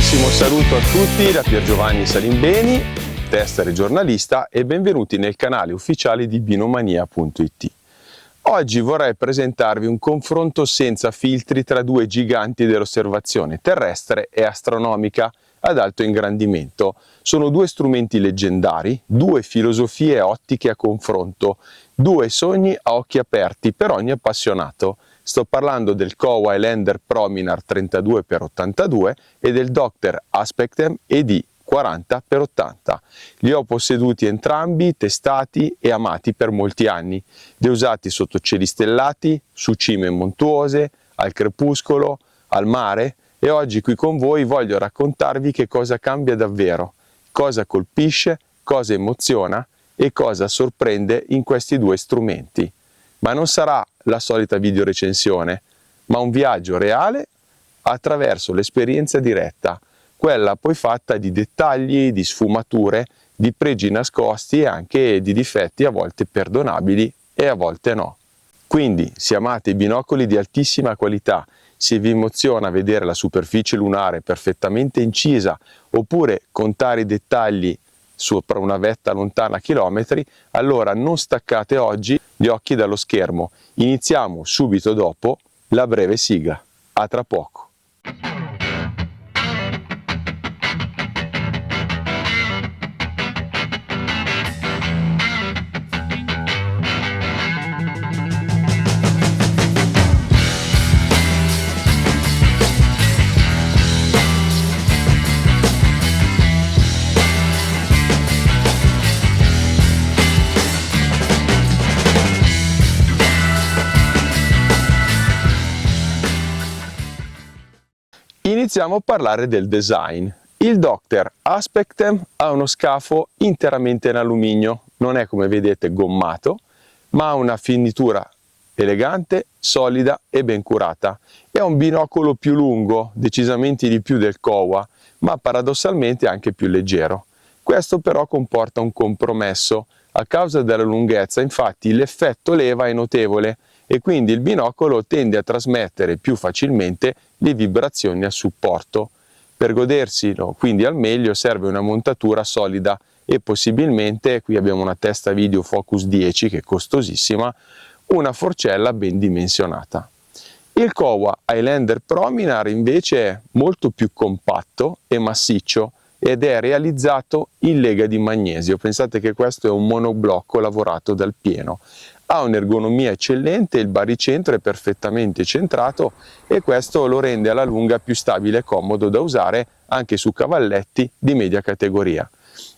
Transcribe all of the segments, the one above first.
cordialissimo saluto a tutti da Piergiovanni Salimbeni, tester e giornalista, e benvenuti nel canale ufficiale di binomania.it. Oggi vorrei presentarvi un confronto senza filtri tra due giganti dell'osservazione terrestre e astronomica ad alto ingrandimento. Sono due strumenti leggendari, due filosofie ottiche a confronto, due sogni a occhi aperti per ogni appassionato. Sto parlando del Kowa Highlander Prominar 32x82 e del Docter Aspectem ED 40x80. Li ho posseduti entrambi, testati e amati per molti anni. Li ho usati sotto cieli stellati, su cime montuose, al crepuscolo, al mare, e oggi qui con voi voglio raccontarvi che cosa cambia davvero, cosa colpisce, cosa emoziona e cosa sorprende in questi due strumenti. Ma non sarà la solita videorecensione, ma un viaggio reale attraverso l'esperienza diretta, quella poi fatta di dettagli, di sfumature, di pregi nascosti e anche di difetti a volte perdonabili e a volte no. Quindi, se amate i binocoli di altissima qualità, se vi emoziona vedere la superficie lunare perfettamente incisa oppure contare i dettagli sopra una vetta lontana chilometri, allora non staccate oggi gli occhi dallo schermo. Iniziamo subito dopo la breve sigla. A tra poco. Iniziamo a parlare del design. Il Docter Aspectem ha uno scafo interamente in alluminio, non è come vedete gommato, ma ha una finitura elegante, solida e ben curata. È un binocolo più lungo, decisamente di più del Kowa, ma paradossalmente anche più leggero. Questo però comporta un compromesso. A causa della lunghezza, infatti, l'effetto leva è notevole e quindi il binocolo tende a trasmettere più facilmente le vibrazioni a supporto. Per goderselo quindi al meglio serve una montatura solida e possibilmente, qui abbiamo una testa video Focus 10 che è costosissima, una forcella ben dimensionata. Il Kowa Highlander Prominar invece è molto più compatto e massiccio ed è realizzato in lega di magnesio. Pensate che questo è un monoblocco lavorato dal pieno. Ha un'ergonomia eccellente, il baricentro è perfettamente centrato e questo lo rende alla lunga più stabile e comodo da usare anche su cavalletti di media categoria.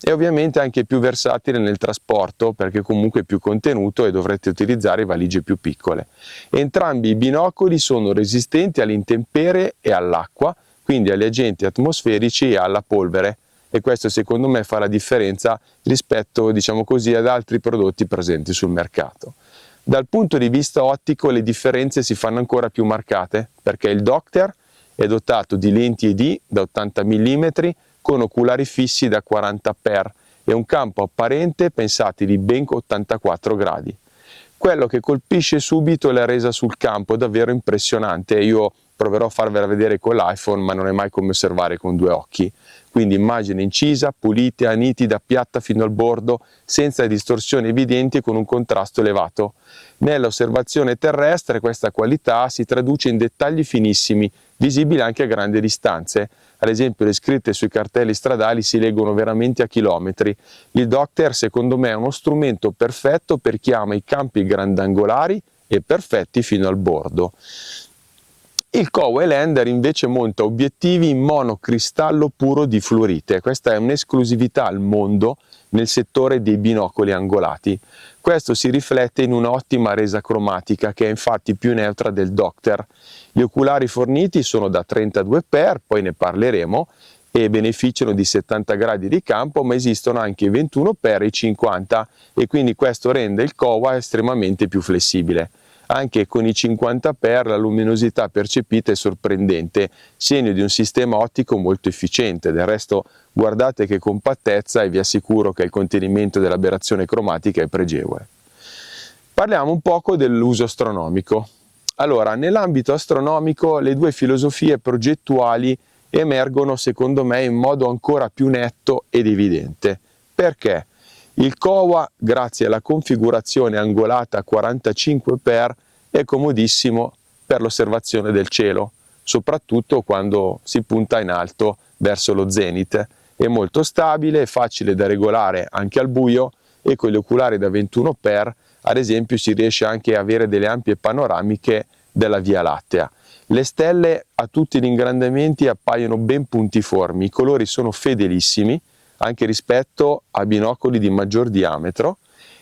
È ovviamente anche più versatile nel trasporto perché comunque è più contenuto e dovrete utilizzare valigie più piccole. Entrambi i binocoli sono resistenti all'intemperie e all'acqua, quindi agli agenti atmosferici e alla polvere, e questo secondo me fa la differenza rispetto, diciamo così, ad altri prodotti presenti sul mercato. Dal punto di vista ottico le differenze si fanno ancora più marcate perché il Docter è dotato di lenti ED da 80 mm con oculari fissi da 40x e un campo apparente, pensate, di ben 84 gradi. Quello che colpisce subito è la resa sul campo, davvero impressionante. Io proverò a farvela vedere con l'iPhone, ma non è mai come osservare con due occhi. Quindi immagine incisa, pulita, nitida, piatta fino al bordo, senza distorsioni evidenti e con un contrasto elevato. Nell'osservazione terrestre questa qualità si traduce in dettagli finissimi, visibili anche a grandi distanze. Ad esempio le scritte sui cartelli stradali si leggono veramente a chilometri. Il Docter secondo me è uno strumento perfetto per chi ama i campi grandangolari e perfetti fino al bordo. Il Kowa Highlander invece monta obiettivi in monocristallo puro di fluorite. Questa è un'esclusività al mondo nel settore dei binocoli angolati. Questo si riflette in un'ottima resa cromatica che è infatti più neutra del Docter. Gli oculari forniti sono da 32x, poi ne parleremo, e beneficiano di 70 gradi di campo, ma esistono anche i 21x e i 50 e quindi questo rende il Kowa estremamente più flessibile. Anche con i 50x la luminosità percepita è sorprendente, segno di un sistema ottico molto efficiente. Del resto guardate che compattezza e vi assicuro che il contenimento dell'aberrazione cromatica è pregevole. Parliamo un poco dell'uso astronomico. Allora, nell'ambito astronomico le due filosofie progettuali emergono secondo me in modo ancora più netto ed evidente. Perché? Il Kowa, grazie alla configurazione angolata 45x, è comodissimo per l'osservazione del cielo, soprattutto quando si punta in alto verso lo zenith. È molto stabile, è facile da regolare anche al buio e con gli oculari da 21x, ad esempio, si riesce anche a avere delle ampie panoramiche della Via Lattea. Le stelle a tutti gli ingrandimenti appaiono ben puntiformi, i colori sono fedelissimi anche rispetto a binocoli di maggior diametro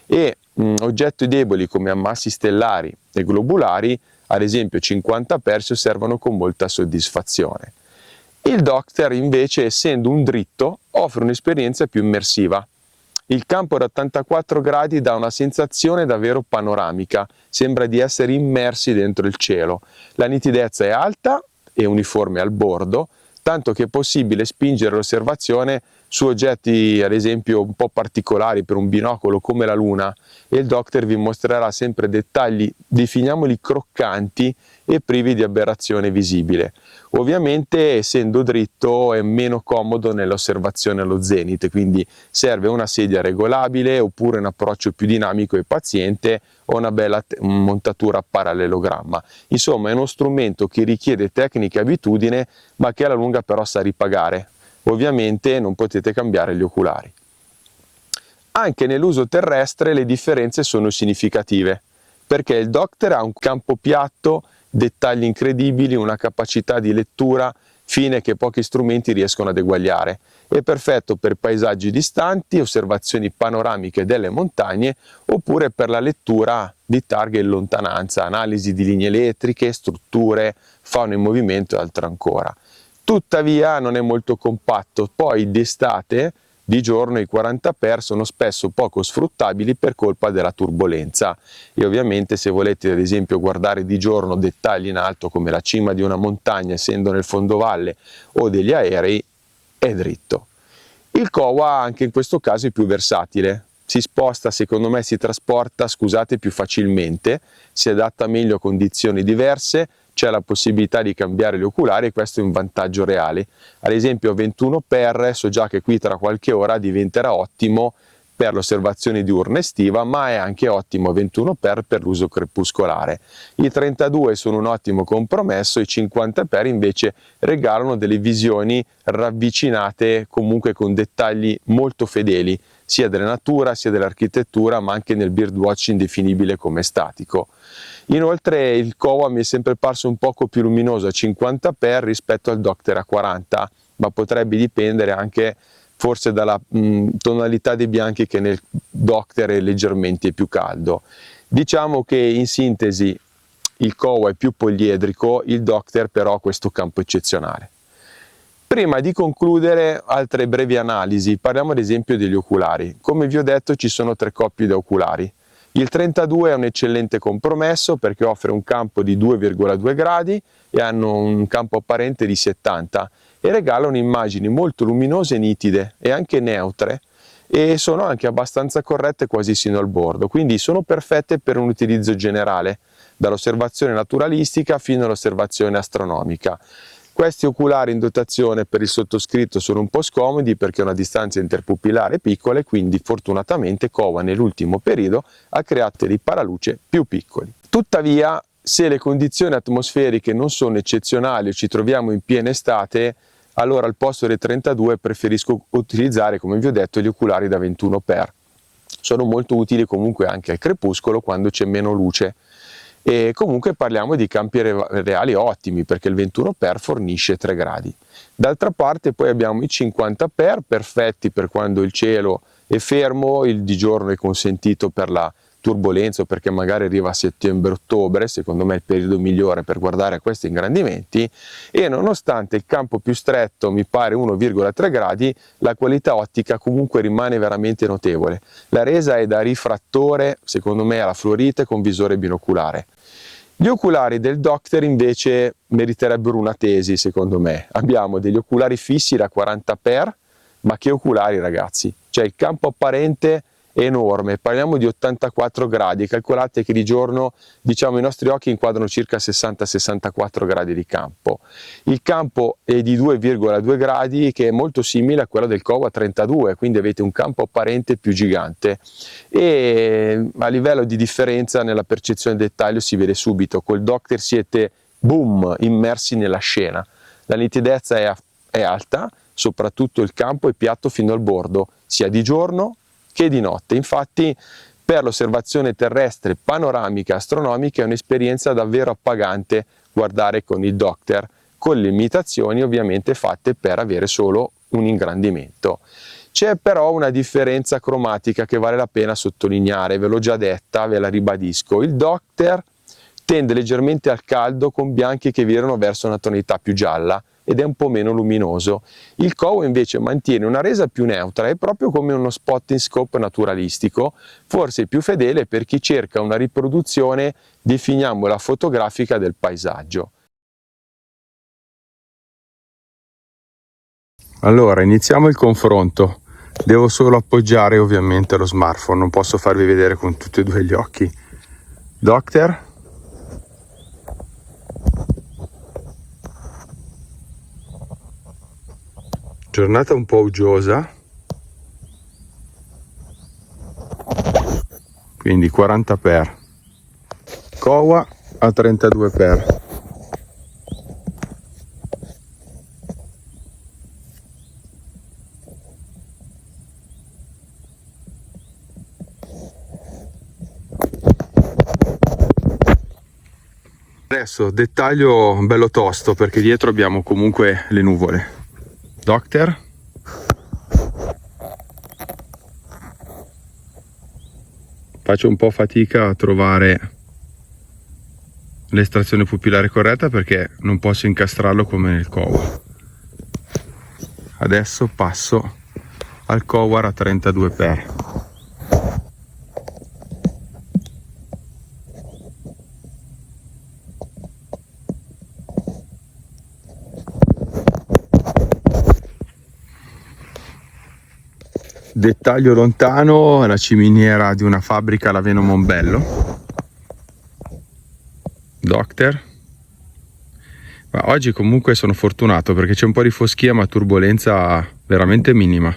e oggetti deboli come ammassi stellari e globulari, ad esempio 50x, si osservano con molta soddisfazione. Il Docter invece, essendo un dritto, offre un'esperienza più immersiva. Il campo da 84 gradi dà una sensazione davvero panoramica, sembra di essere immersi dentro il cielo. La nitidezza è alta e uniforme al bordo, tanto che è possibile spingere l'osservazione su oggetti ad esempio un po' particolari per un binocolo come la Luna, e il Docter vi mostrerà sempre dettagli, definiamoli croccanti e privi di aberrazione visibile. Ovviamente, essendo dritto, è meno comodo nell'osservazione allo zenith, quindi serve una sedia regolabile oppure un approccio più dinamico e paziente o una bella montatura a parallelogramma. Insomma, è uno strumento che richiede tecnica e abitudine, ma che alla lunga però sa ripagare. Ovviamente non potete cambiare gli oculari. Anche nell'uso terrestre le differenze sono significative, perché il Docter ha un campo piatto, dettagli incredibili, una capacità di lettura fine che pochi strumenti riescono ad eguagliare. È perfetto per paesaggi distanti, osservazioni panoramiche delle montagne, oppure per la lettura di targhe in lontananza, analisi di linee elettriche, strutture, fauna in movimento e altro ancora. Tuttavia non è molto compatto, poi d'estate, di giorno, i 40x sono spesso poco sfruttabili per colpa della turbolenza e ovviamente se volete ad esempio guardare di giorno dettagli in alto come la cima di una montagna essendo nel fondovalle o degli aerei, è dritto. Il Kowa anche in questo caso è più versatile, si sposta, secondo me si trasporta, scusate, più facilmente, si adatta meglio a condizioni diverse, c'è la possibilità di cambiare gli oculari e questo è un vantaggio reale. Ad esempio 21x, so già che qui tra qualche ora diventerà ottimo per l'osservazione diurna estiva, ma è anche ottimo 21x per l'uso crepuscolare. I 32 sono un ottimo compromesso, i 50x invece regalano delle visioni ravvicinate comunque con dettagli molto fedeli, sia della natura sia dell'architettura, ma anche nel birdwatching definibile come statico. Inoltre il Kowa mi è sempre parso un poco più luminoso a 50x rispetto al Docter a 40, ma potrebbe dipendere anche forse dalla tonalità dei bianchi che nel Docter è leggermente più caldo. Diciamo che in sintesi il Kowa è più poliedrico, il Docter però ha questo campo eccezionale. Prima di concludere, altre brevi analisi, parliamo ad esempio degli oculari. Come vi ho detto ci sono 3 coppie di oculari. Il 32 è un eccellente compromesso perché offre un campo di 2,2 gradi e hanno un campo apparente di 70 e regalano immagini molto luminose e nitide e anche neutre e sono anche abbastanza corrette quasi sino al bordo, quindi sono perfette per un utilizzo generale, dall'osservazione naturalistica fino all'osservazione astronomica. Questi oculari in dotazione per il sottoscritto sono un po' scomodi perché una distanza interpupillare piccola e quindi fortunatamente Kowa nell'ultimo periodo ha creato dei paraluce più piccoli. Tuttavia, se le condizioni atmosferiche non sono eccezionali o ci troviamo in piena estate, allora al posto dei 32 preferisco utilizzare, come vi ho detto, gli oculari da 21x. Sono molto utili comunque anche al crepuscolo quando c'è meno luce. E comunque parliamo di campi reali ottimi perché il 21x fornisce 3 gradi. D'altra parte poi abbiamo i 50x perfetti per quando il cielo è fermo, il di giorno è consentito per la turbolenza o perché magari arriva a settembre-ottobre, secondo me è il periodo migliore per guardare questi ingrandimenti, e nonostante il campo più stretto mi pare 1,3 gradi, la qualità ottica comunque rimane veramente notevole. La resa è da rifrattore, secondo me alla fluorite con visore binoculare. Gli oculari del Docter invece meriterebbero una tesi, secondo me. Abbiamo degli oculari fissi da 40x, ma che oculari ragazzi! Cioè il campo apparente enorme, parliamo di 84 gradi, calcolate che di giorno diciamo i nostri occhi inquadrano circa 60-64 gradi di campo. Il campo è di 2,2 gradi che è molto simile a quello del Kowa 32, quindi avete un campo apparente più gigante e a livello di differenza nella percezione del dettaglio si vede subito, col Docter siete boom, immersi nella scena, la nitidezza è alta, soprattutto il campo è piatto fino al bordo, sia di giorno che di notte. Infatti per l'osservazione terrestre panoramica astronomica è un'esperienza davvero appagante guardare con il Docter, con le limitazioni ovviamente fatte per avere solo un ingrandimento. C'è però una differenza cromatica che vale la pena sottolineare, ve l'ho già detta, ve la ribadisco. Il Docter tende leggermente al caldo con bianchi che virano verso una tonalità più gialla ed è un po' meno luminoso. Il Kowa invece mantiene una resa più neutra, è proprio come uno spotting scope naturalistico, forse più fedele per chi cerca una riproduzione, definiamola fotografica, del paesaggio. Allora, iniziamo il confronto. Devo solo appoggiare ovviamente lo smartphone, non posso farvi vedere con tutti e due gli occhi. Docter. Giornata un po' uggiosa, quindi 40 per. Kowa a 32 per. Adesso dettaglio bello tosto perché dietro abbiamo comunque le nuvole. Docter. Faccio un po' fatica a trovare l'estrazione pupillare corretta perché non posso incastrarlo come nel Kowa. Adesso passo al Kowa a 32 per. Dettaglio lontano, la ciminiera di una fabbrica alla Veno Mombello. Docter. Ma oggi comunque sono fortunato perché c'è un po' di foschia ma turbolenza veramente minima.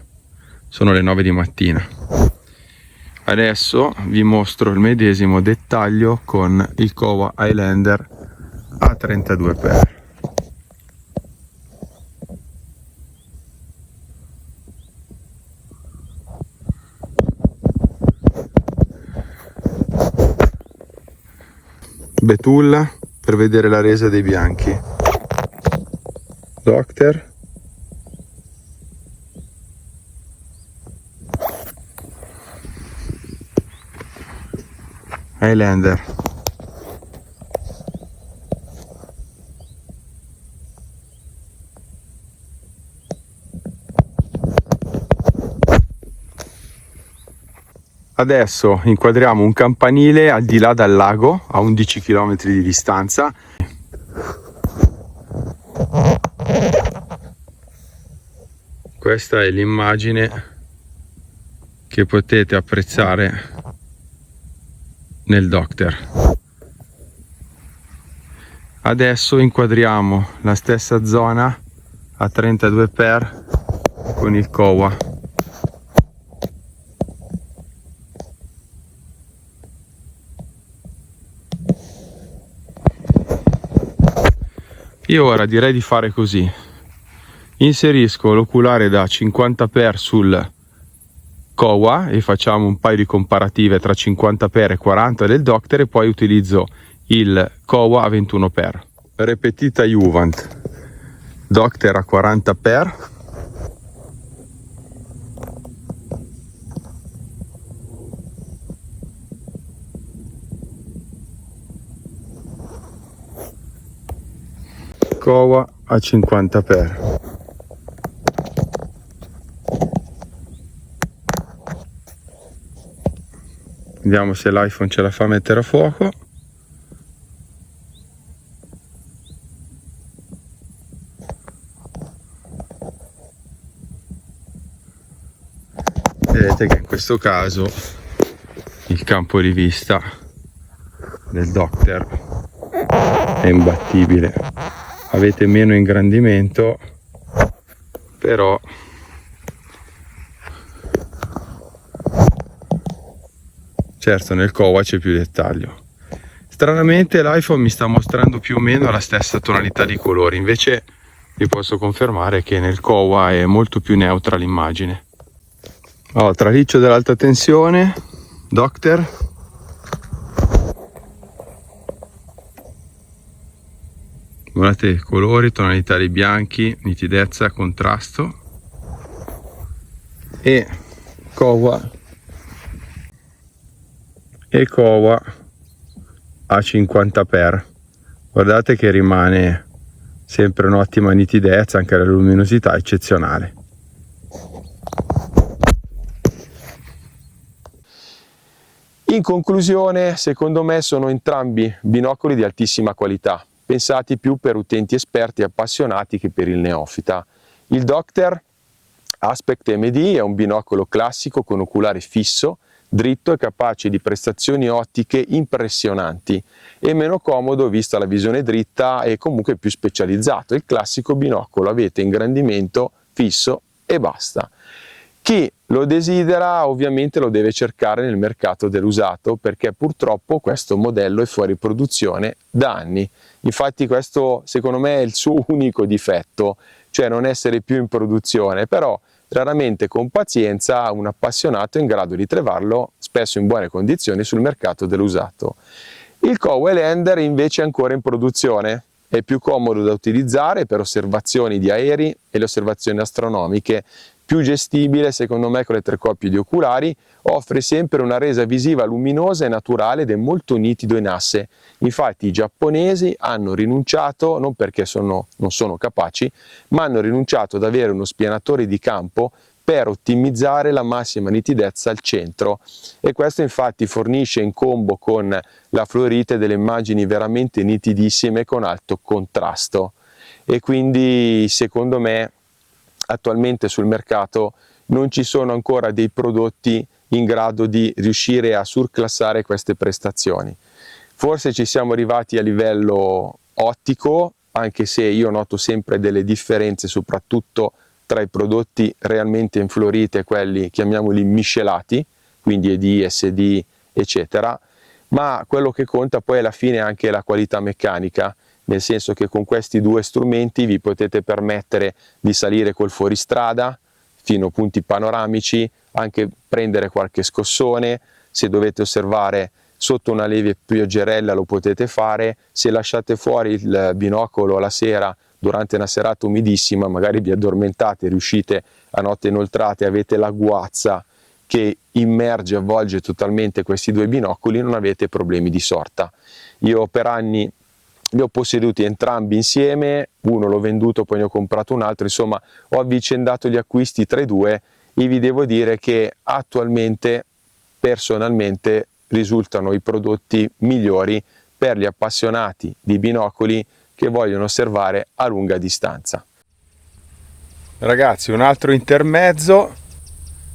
Sono le 9 di mattina. Adesso vi mostro il medesimo dettaglio con il Kowa Highlander a 32 per. Betulla per vedere la resa dei bianchi. Docter. Highlander. Adesso inquadriamo un campanile al di là dal lago, a 11 km di distanza. Questa è l'immagine che potete apprezzare nel Docter. Adesso inquadriamo la stessa zona a 32 per con il Kowa. Io ora direi di fare così: inserisco l'oculare da 50 per sul Kowa e facciamo un paio di comparative tra 50 per e 40 del Docter e poi utilizzo il Kowa a 21 per. Repetita Juvent. Docter a 40 per. Kowa a 50 per. Vediamo se l'iPhone ce la fa a mettere a fuoco. guardate che in questo caso il campo di vista del Docter è imbattibile. Avete meno ingrandimento, però certo nel Kowa c'è più dettaglio. Stranamente l'iPhone mi sta mostrando più o meno la stessa tonalità di colori, invece vi posso confermare che nel Kowa è molto più neutra l'immagine. Traliccio dell'alta tensione, Docter. Guardate colori, tonalità dei bianchi, nitidezza, contrasto. E Kowa a 50x. Guardate che rimane sempre un'ottima nitidezza, anche la luminosità è eccezionale. In conclusione, secondo me sono entrambi binocoli di altissima qualità, pensati più per utenti esperti e appassionati che per il neofita. Il Docter Aspect MD è un binocolo classico con oculare fisso, dritto e capace di prestazioni ottiche impressionanti, e meno comodo vista la visione dritta e comunque più specializzato. Il classico binocolo avete ingrandimento fisso e basta. Chi lo desidera ovviamente lo deve cercare nel mercato dell'usato, perché purtroppo questo modello è fuori produzione da anni. Infatti questo secondo me è il suo unico difetto, cioè non essere più in produzione, però raramente con pazienza un appassionato è in grado di trovarlo spesso in buone condizioni sul mercato dell'usato. Il Kowa Lander invece è ancora in produzione, è più comodo da utilizzare per osservazioni di aerei e le osservazioni astronomiche, più gestibile secondo me con le 3 coppie di oculari, offre sempre una resa visiva luminosa e naturale ed è molto nitido in asse. Infatti i giapponesi hanno rinunciato, non perché non sono capaci, ma hanno rinunciato ad avere uno spianatore di campo per ottimizzare la massima nitidezza al centro, e questo infatti fornisce in combo con la fluorite delle immagini veramente nitidissime con alto contrasto, e quindi secondo me attualmente sul mercato non ci sono ancora dei prodotti in grado di riuscire a surclassare queste prestazioni. Forse ci siamo arrivati a livello ottico, anche se io noto sempre delle differenze soprattutto tra i prodotti realmente in fluorite e quelli, chiamiamoli miscelati, quindi ED, SD, eccetera, ma quello che conta poi alla fine è anche la qualità meccanica, nel senso che con questi 2 strumenti vi potete permettere di salire col fuoristrada fino a punti panoramici, anche prendere qualche scossone, se dovete osservare sotto una lieve pioggerella lo potete fare, se lasciate fuori il binocolo la sera durante una serata umidissima magari vi addormentate, riuscite a notte inoltrate, avete la guazza che immerge e avvolge totalmente questi 2 binocoli, non avete problemi di sorta. Io per anni li ho posseduti entrambi insieme, uno l'ho venduto, poi ne ho comprato un altro, insomma ho avvicendato gli acquisti tra i 2 e vi devo dire che attualmente personalmente risultano i prodotti migliori per gli appassionati di binocoli che vogliono osservare a lunga distanza. Ragazzi, un altro intermezzo,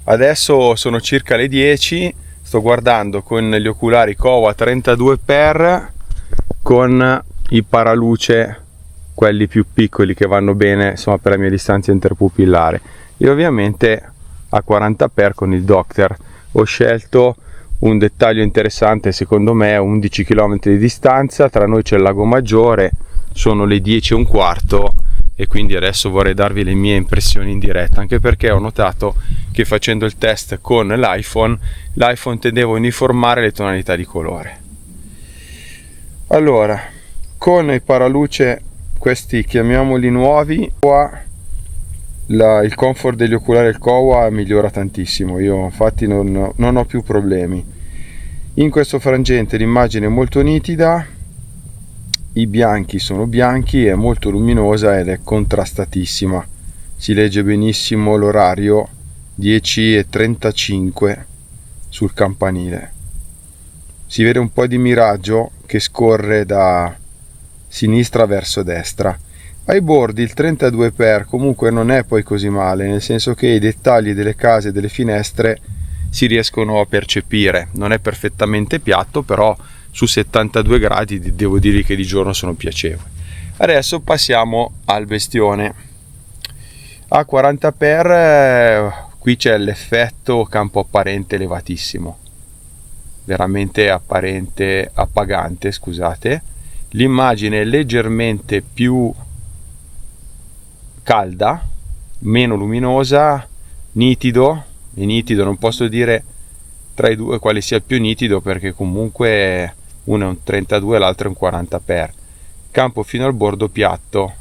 adesso sono circa le 10, sto guardando con gli oculari Kowa 32x con i paraluce, quelli più piccoli che vanno bene insomma per la mia distanza interpupillare, e ovviamente a 40x con il Docter. Ho scelto un dettaglio interessante secondo me, 11 km di distanza, tra noi c'è il Lago Maggiore, sono le 10:15 e quindi adesso vorrei darvi le mie impressioni in diretta, anche perché ho notato che facendo il test con l'iPhone tendeva a uniformare le tonalità di colore. Allora, con i paraluce, questi chiamiamoli nuovi, il comfort degli oculari del Kowa migliora tantissimo, io infatti non ho più problemi. In questo frangente l'immagine è molto nitida, i bianchi sono bianchi, è molto luminosa ed è contrastatissima, si legge benissimo l'orario 10:35 sul campanile, si vede un po' di miraggio che scorre da sinistra verso destra. Ai bordi il 32x comunque non è poi così male, nel senso che i dettagli delle case e delle finestre si riescono a percepire. Non è perfettamente piatto, però su 72 gradi devo dire che di giorno sono piacevoli. Adesso passiamo al bestione. A 40x qui c'è l'effetto campo apparente elevatissimo, veramente apparente, appagante, scusate. L'immagine è leggermente più calda, meno luminosa, nitido, e nitido non posso dire tra i due quale sia il più nitido, perché comunque uno è un 32 e l'altro è un 40x. Campo fino al bordo piatto.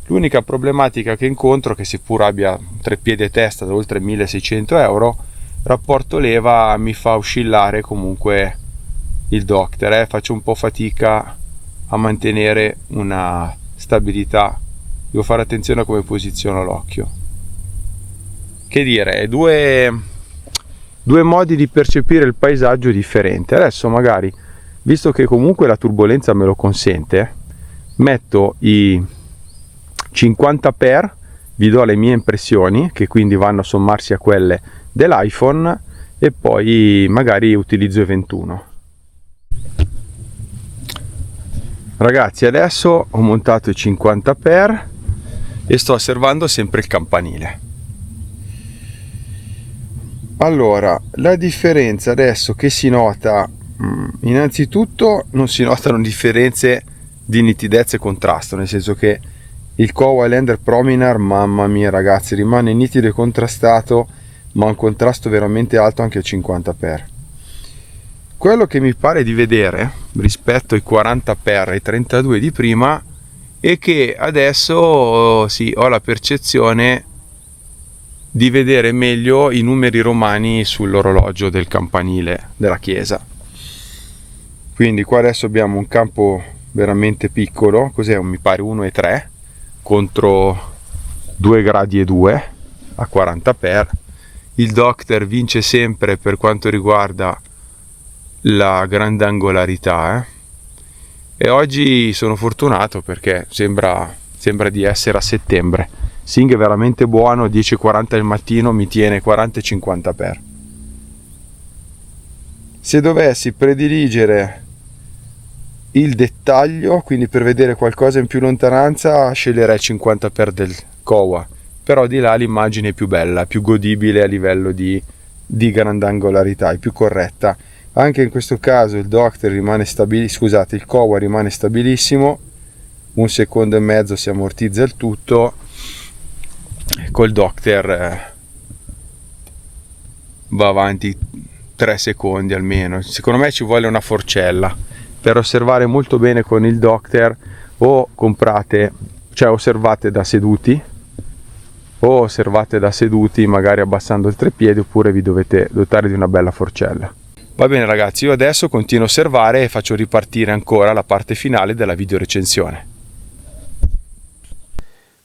L'unica problematica che incontro è che seppur abbia un treppiede testa da oltre 1600 euro, rapporto leva mi fa oscillare comunque il Docter, faccio un po' fatica a mantenere una stabilità, devo fare attenzione a come posiziono l'occhio. Che dire, due modi di percepire il paesaggio differenti. Adesso magari, visto che comunque la turbolenza me lo consente, metto i 50x, vi do le mie impressioni, che quindi vanno a sommarsi a quelle dell'iPhone, e poi magari utilizzo i 21. Ragazzi, adesso ho montato i 50x e sto osservando sempre il campanile. Allora, la differenza adesso che si nota, innanzitutto non si notano differenze di nitidezza e contrasto, nel senso che il Kowa Highlander Prominar, mamma mia ragazzi, rimane nitido e contrastato, ma un contrasto veramente alto anche al 50x. Quello che mi pare di vedere rispetto ai 40x e ai 32 di prima è che adesso sì, ho la percezione di vedere meglio i numeri romani sull'orologio del campanile della chiesa. Quindi qua adesso abbiamo un campo veramente piccolo, cos'è? Mi pare 1,3 contro 2 gradi e 2 a 40x. Il Docter vince sempre per quanto riguarda la grandangolarità, e oggi sono fortunato perché sembra di essere a settembre. Sing è veramente buono, 10:40 del mattino mi tiene 40 e 50x. Se dovessi prediligere il dettaglio, quindi per vedere qualcosa in più lontananza, sceglierei il 50x del Kowa, però di là l'immagine è più bella, più godibile a livello di grandangolarità, è più corretta. Anche in questo caso il Docter rimane scusate, il Kowa rimane stabilissimo, 1,5 secondi si ammortizza il tutto. Col Docter va avanti 3 secondi almeno. Secondo me ci vuole una forcella per osservare molto bene con il Docter. O osservate da seduti, magari abbassando il treppiede, oppure vi dovete dotare di una bella forcella. Va bene ragazzi, io adesso continuo a osservare e faccio ripartire ancora la parte finale della video recensione.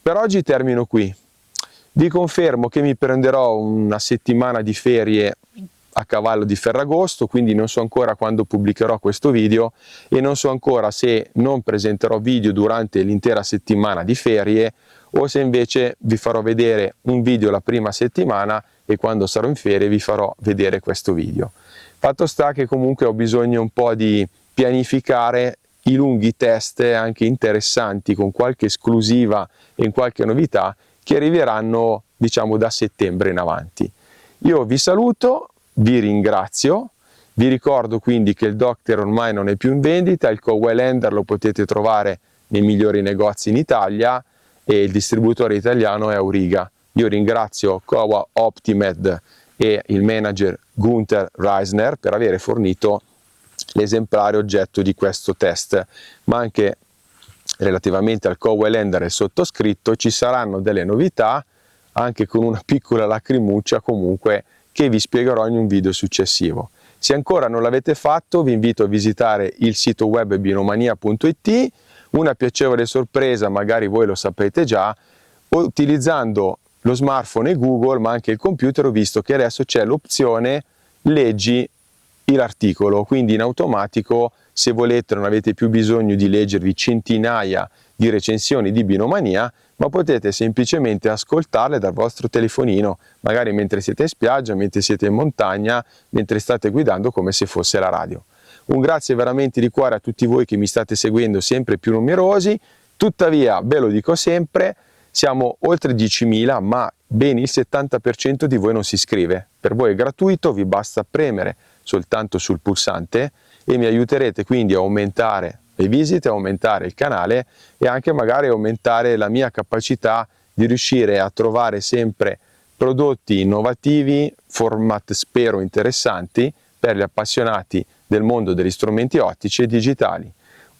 Per oggi termino qui. Vi confermo che mi prenderò una settimana di ferie a cavallo di Ferragosto, quindi non so ancora quando pubblicherò questo video e non so ancora se non presenterò video durante l'intera settimana di ferie o se invece vi farò vedere un video la prima settimana e quando sarò in ferie vi farò vedere questo video. Fatto sta che comunque ho bisogno un po' di pianificare i lunghi test anche interessanti con qualche esclusiva e qualche novità che arriveranno diciamo da settembre in avanti. Io vi saluto, vi ringrazio, vi ricordo quindi che il Docter ormai non è più in vendita, il Kowa Highlander lo potete trovare nei migliori negozi in Italia e il distributore italiano è Auriga. Io ringrazio Kowa Optimed e il manager Gunther Reisner per aver fornito l'esemplare oggetto di questo test, ma anche relativamente al Kowa Highlander e il sottoscritto ci saranno delle novità, anche con una piccola lacrimuccia comunque, che vi spiegherò in un video successivo. Se ancora non l'avete fatto vi invito a visitare il sito web binomania.it, una piacevole sorpresa, magari voi lo sapete già, utilizzando lo smartphone e Google ma anche il computer ho visto che adesso c'è l'opzione leggi l'articolo, quindi in automatico se volete non avete più bisogno di leggervi centinaia di recensioni di Binomania, ma potete semplicemente ascoltarle dal vostro telefonino, magari mentre siete in spiaggia, mentre siete in montagna, mentre state guidando, come se fosse la radio. Un grazie veramente di cuore a tutti voi che mi state seguendo sempre più numerosi, tuttavia ve lo dico sempre, siamo oltre 10.000, ma ben il 70% di voi non si iscrive. Per voi è gratuito, vi basta premere soltanto sul pulsante e mi aiuterete quindi a aumentare le visite, a aumentare il canale e anche magari aumentare la mia capacità di riuscire a trovare sempre prodotti innovativi, format spero interessanti per gli appassionati del mondo degli strumenti ottici e digitali.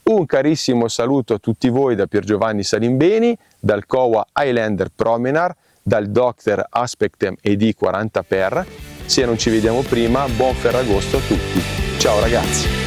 Un carissimo saluto a tutti voi da Pier Giovanni Salimbeni, dal Kowa Highlander Promenade, dal Dr. Aspectem ED 40x. Se non ci vediamo prima, buon Ferragosto a tutti. Ciao ragazzi!